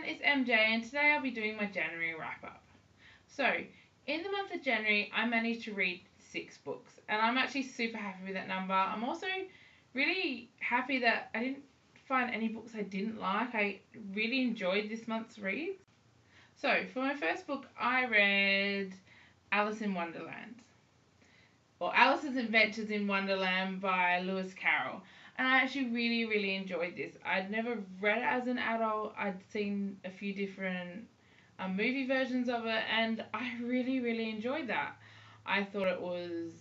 it's MJ and today I'll be doing my January wrap up. So, in the month of January, I managed to read 6 books and I'm actually super happy with that number. I'm also really happy that I didn't find any books I didn't like. I really enjoyed this month's reads. So, for my first book, I read Alice in Wonderland, or Alice's Adventures in Wonderland by Lewis Carroll. And I actually really enjoyed this. I'd never read it as an adult. I'd seen a few different movie versions of it, and I really enjoyed that. I thought it was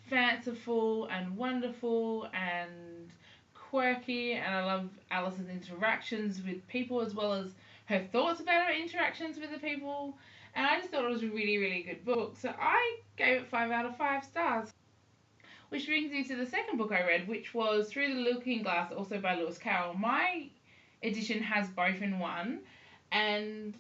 fanciful and wonderful and quirky, and I love Alice's interactions with people as well as her thoughts about her interactions with the people. And I just thought it was a really good book. So I gave it 5 out of 5 stars. Which brings me to the second book I read, which was Through the Looking Glass, also by Lewis Carroll. My edition has both in one, and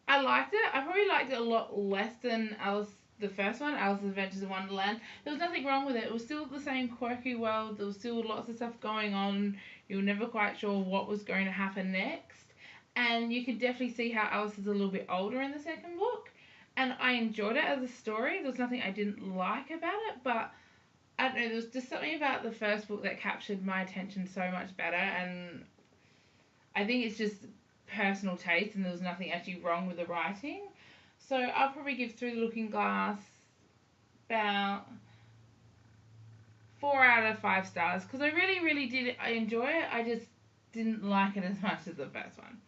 I liked it. I probably liked it a lot less than Alice, the first one, Alice's Adventures in Wonderland. There was nothing wrong with it. It was still the same quirky world. There was still lots of stuff going on. You were never quite sure what was going to happen next. And you could definitely see how Alice is a little bit older in the second book. And I enjoyed it as a story. There was nothing I didn't like about it, but I don't know, there was just something about the first book that captured my attention so much better, and I think it's just personal taste, and there was nothing actually wrong with the writing. So I'll probably give Through the Looking Glass about 4 out of 5 stars, because I really did enjoy it. I just didn't like it as much as the first one.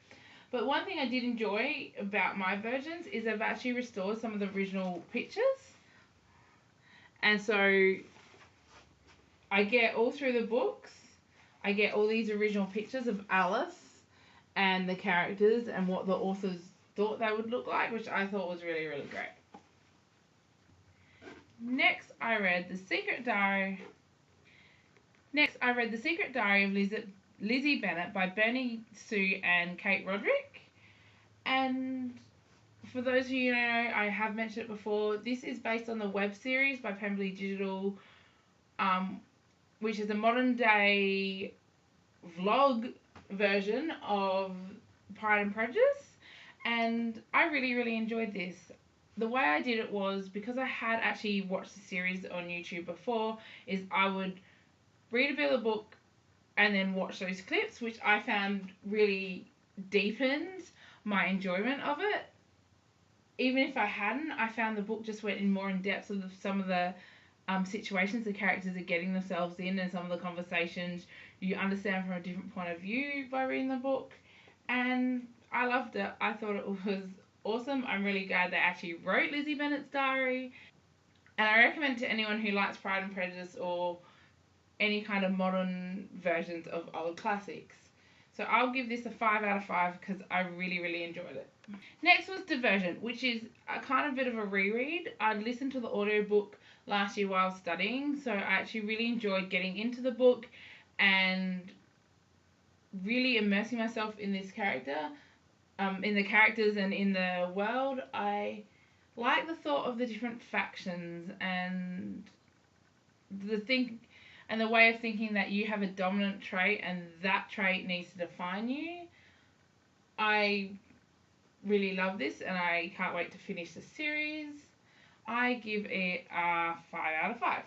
But one thing I did enjoy about my versions is they've actually restored some of the original pictures. And so I get all through the books, I get all these original pictures of Alice and the characters and what the authors thought they would look like, which I thought was really great. Next, I read The Secret Diary of Lizzie Bennet by Bernie Sue and Kate Roderick. And for those of you who know, I have mentioned it before, this is based on the web series by Pemberley Digital, which is a modern day vlog version of Pride and Prejudice. And I really enjoyed this. The way I did it was, because I had actually watched the series on YouTube before, is I would read a bit of the book and then watch those clips, which I found really deepened my enjoyment of it. Even if I hadn't, I found the book just went in more in depth of some of the situations the characters are getting themselves in, and some of the conversations you understand from a different point of view by reading the book. And I loved it. I thought it was awesome. I'm really glad they actually wrote Lizzie Bennet's diary. And I recommend to anyone who likes Pride and Prejudice or any kind of modern versions of old classics. So I'll give this a 5 out of 5 because I really enjoyed it. Next was Diversion, which is a kind of bit of a reread. I'd listened to the audiobook last year while I was studying, so I actually really enjoyed getting into the book and really immersing myself in this character, in the characters and in the world. I like the thought of the different factions and the way of thinking that you have a dominant trait and that trait needs to define you. I really love this and I can't wait to finish the series. I give it a 5 out of 5.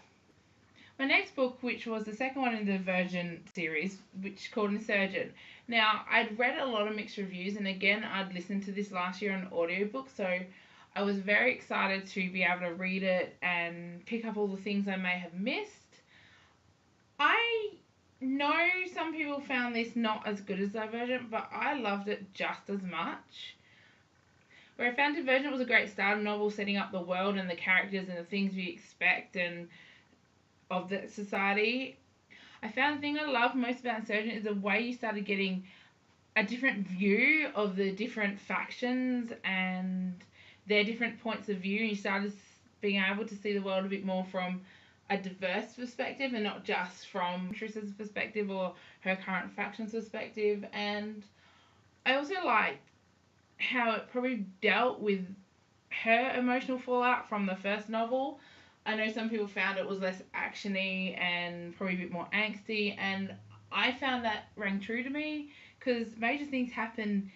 My next book, which was the second one in the Diversion series, which is called Insurgent. Now, I'd read a lot of mixed reviews, and again, I'd listened to this last year on audiobook, so I was very excited to be able to read it and pick up all the things I may have missed. I know some people found this not as good as Divergent, but I loved it just as much. Where I found Divergent was a great starter novel setting up the world and the characters and the things we expect and of the society, I found the thing I love most about Insurgent is the way you started getting a different view of the different factions and their different points of view. You started being able to see the world a bit more from a diverse perspective and not just from Trish's perspective or her current faction's perspective. And I also liked how it probably dealt with her emotional fallout from the first novel. I know some people found it was less actiony and probably a bit more angsty, and I found that rang true to me, because major things happen.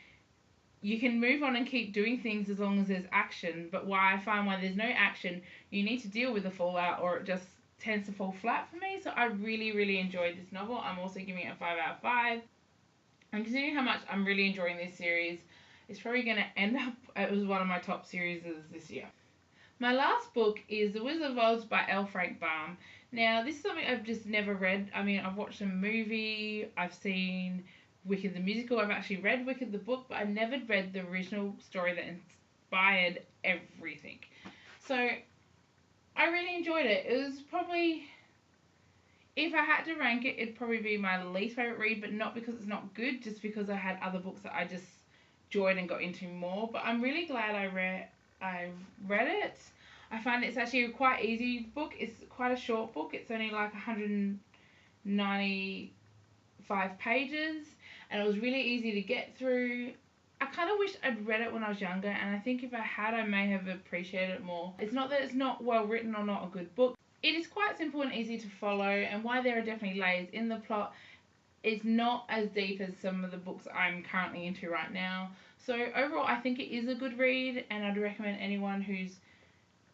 You can move on and keep doing things as long as there's action, but why I find when there's no action, you need to deal with the fallout, or it just tends to fall flat for me. So I really, really enjoyed this novel. I'm also giving it a 5 out of 5. And considering how much I'm really enjoying this series, it's probably going to end up as one of my top series this year. My last book is The Wizard of Oz by L. Frank Baum. Now, this is something I've just never read. I mean, I've watched a movie, I've seen Wicked the musical, I've actually read Wicked the book, but I never read the original story that inspired everything. So, I really enjoyed it. It was probably, if I had to rank it, it'd probably be my least favourite read, but not because it's not good, just because I had other books that I just enjoyed and got into more. But I'm really glad I read it. I find it's actually a quite easy book. It's quite a short book. It's only like 195 pages, and it was really easy to get through. I kind of wish I'd read it when I was younger, and I think if I had, I may have appreciated it more. It's not that it's not well written or not a good book. It is quite simple and easy to follow, and while there are definitely layers in the plot, it's not as deep as some of the books I'm currently into right now. So overall, I think it is a good read, and I'd recommend anyone who's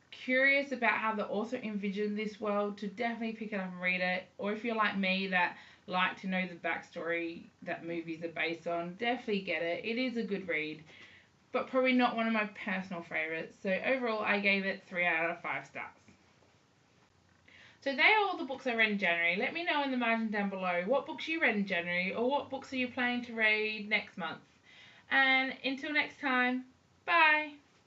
curious about how the author envisioned this world to definitely pick it up and read it. Or if you're like me that like to know the backstory that movies are based on, definitely get it. It is a good read, but probably not one of my personal favourites. So overall, I gave it 3 out of 5 stars. So they are all the books I read in January. Let me know in the margin down below what books you read in January, or what books are you planning to read next month. And until next time, bye!